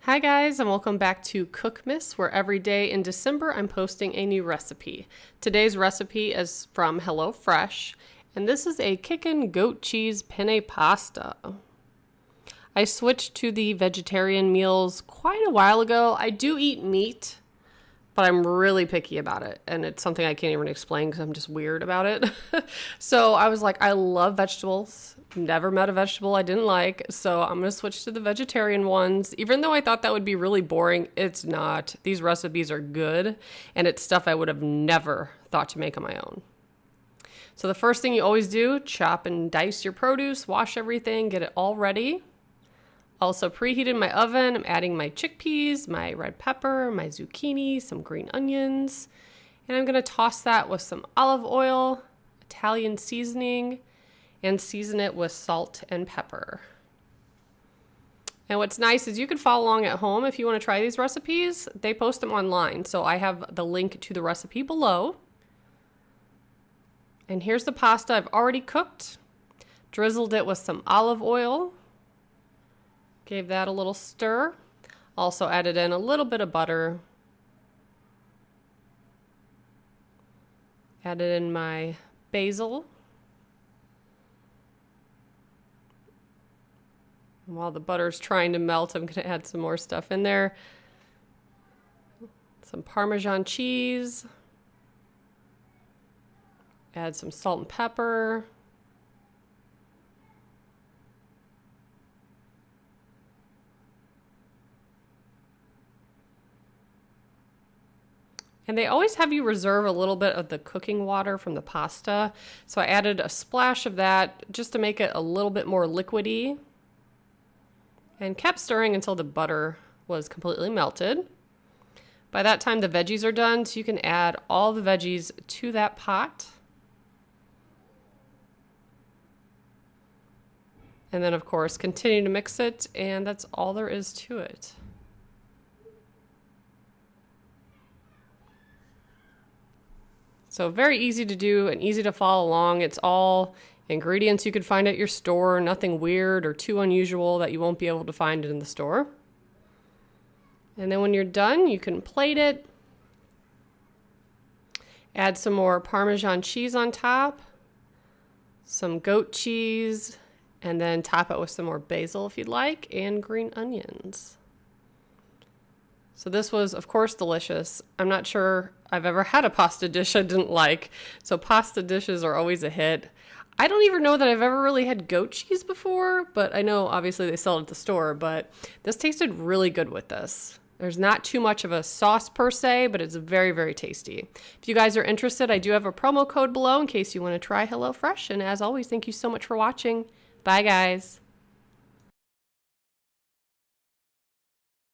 Hi guys, and welcome back to Cookmas, where every day in December I'm posting a new recipe. Today's recipe is from HelloFresh, and this is a Kickin goat cheese penne pasta. I switched to the vegetarian meals quite a while ago. I do eat meat, but I'm really picky about it, and it's something I can't even explain because I'm just weird about it. So I was like, I love vegetables. Never met a vegetable I didn't like, so I'm going to switch to the vegetarian ones. Even though I thought that would be really boring, it's not. These recipes are good, and it's stuff I would have never thought to make on my own. So the first thing you always do, chop and dice your produce, wash everything, get it all ready. Also preheated my oven. I'm adding my chickpeas, my red pepper, my zucchini, some green onions, and I'm going to toss that with some olive oil, Italian seasoning, and season it with salt and pepper. And what's nice is you can follow along at home if you want to try these recipes. They post them online, so I have the link to the recipe below. And here's the pasta I've already cooked. Drizzled it with some olive oil. Gave that a little stir. Also added in a little bit of butter. Added in my basil. While the butter's trying to melt, I'm going to add some more stuff in there. Some Parmesan cheese. Add some salt and pepper. And they always have you reserve a little bit of the cooking water from the pasta. So I added a splash of that just to make it a little bit more liquidy. And kept stirring until the butter was completely melted. By that time, the veggies are done, so you can add all the veggies to that pot. And then, of course, continue to mix it, and that's all there is to it. So very easy to do and easy to follow along. It's all ingredients you could find at your store, nothing weird or too unusual that you won't be able to find in the store. And then when you're done, you can plate it. Add some more Parmesan cheese on top, some goat cheese, and then top it with some more basil if you'd like, and green onions. So this was, of course, delicious. I'm not sure I've ever had a pasta dish I didn't like, so pasta dishes are always a hit. I don't even know that I've ever really had goat cheese before, but I know obviously they sell it at the store, but this tasted really good with this. There's not too much of a sauce per se, but it's very, very tasty. If you guys are interested, I do have a promo code below in case you want to try HelloFresh. And as always, thank you so much for watching. Bye, guys.